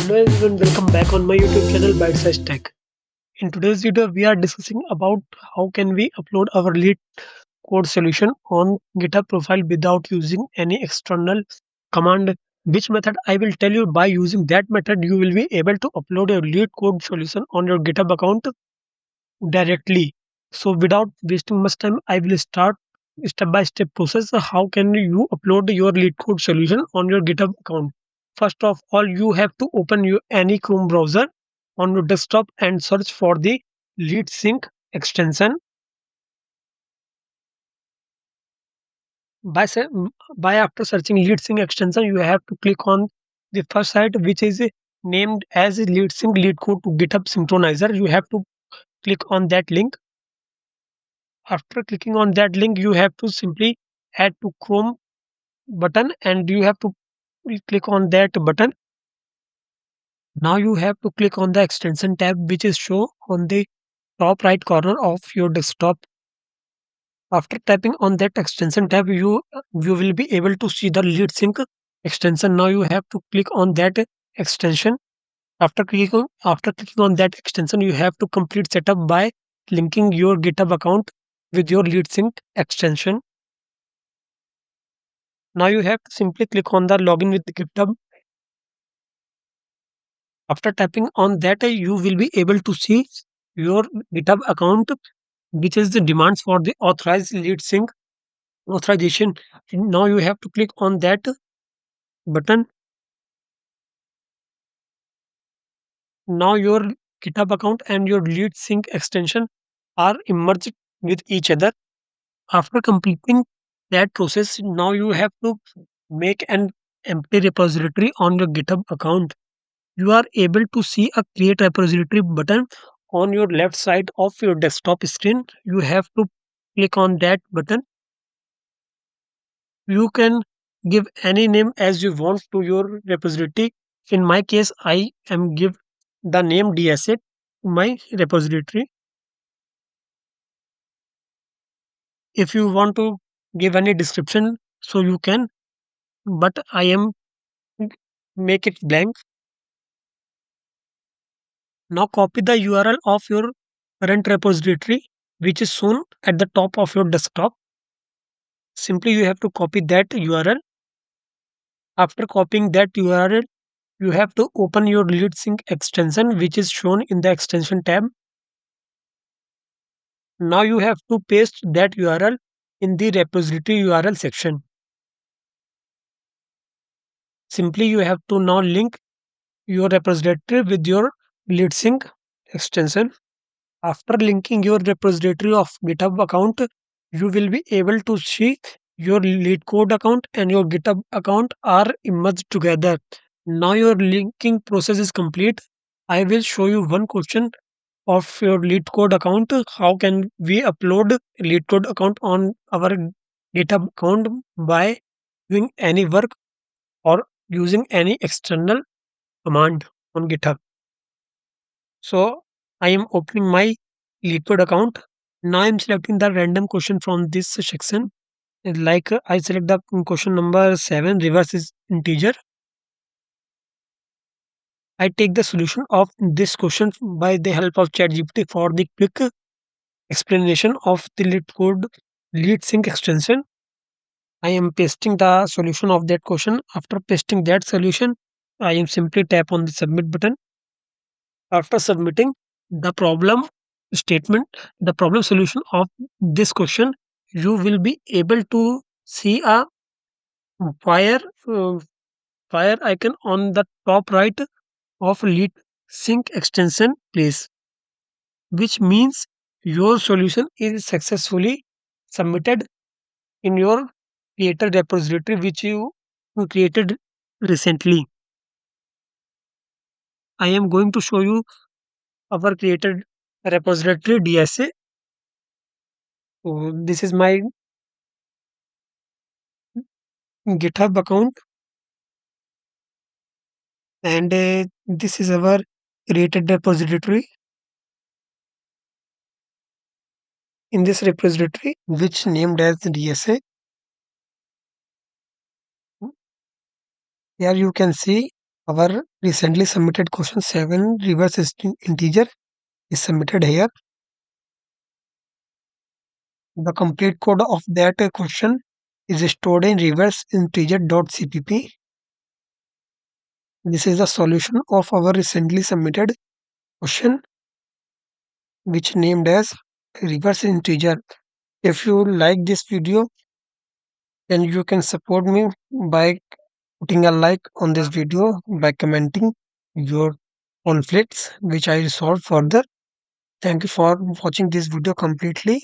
Hello everyone, welcome back on my YouTube channel Bite Size Tech. In today's video, we are discussing about how can we upload our lead code solution on GitHub profile without using any external command. Which method I will tell you. By using that method, you will be able to upload your lead code solution on your GitHub account directly. So without wasting much time, I will start step by step process. How can you upload your lead code solution on your GitHub account? First of all, you have to open your any Chrome browser on your desktop and search for the lead sync extension. By se- by after searching lead sync extension, you have to click on the first site which is named as lead sync lead code to GitHub synchronizer. You have to click on that link. After clicking on that link, you have to simply add to Chrome button and you have to click on that button. Now you have to click on the extension tab which is show on the top right corner of your desktop. After tapping on that extension tab, you will be able to see the lead sync extension. Now you have to click on that extension. After clicking on that extension, you have to complete setup by linking your GitHub account with your lead sync extension. Now you have to simply click on the login with GitHub. After tapping on that, you will be able to see your GitHub account, which is the demands for the authorized lead sync authorization. Now you have to click on that button. Now your GitHub account and your lead sync extension are merged with each other. After completing that process, now you have to make an empty repository on your GitHub account. You are able to see a create repository button on your left side of your desktop screen. You have to click on that button. You can give any name as you want to your repository. In my case, I am give the name DSA to my repository. If you want to give any description, so you can, but I am make it blank. Now copy the URL of your current repository, which is shown at the top of your desktop. Simply you have to copy that URL. After copying that URL, you have to open your lead sync extension, which is shown in the extension tab. Now you have to paste that URL in the repository URL section. Simply you have to now link your repository with your lead sync extension. After linking your repository of GitHub account, you will be able to see your lead code account and your GitHub account are merged together. Now your linking process is complete. I will show you one question of your lead code account. How can we upload lead code account on our GitHub account by doing any work or using any external command on GitHub? So I am opening my lead code account. Now I'm selecting the random question from this section. Like I select the question number 7, reverse is integer. I take the solution of this question by the help of ChatGPT for the quick explanation of the lead code lead sync extension. I am pasting the solution of that question. After pasting that solution, I am simply tap on the submit button. After submitting the problem statement, the problem solution of this question, you will be able to see a fire uh, fire icon on the top right of lead sync extension place, which means your solution is successfully submitted in your creator repository which you created recently. I am going to show you our created repository DSA. So this is my GitHub account and this is our created repository. In this repository, which named as DSA, here you can see Our recently submitted question 7 reverse integer is submitted here. The complete code of that question is stored in reverse integer.cpp. This is the solution of our recently submitted question, which named as reverse integer. If you like this video, then you can support me by putting a like on this video, by commenting your conflicts which I resolve further. Thank you for watching this video completely.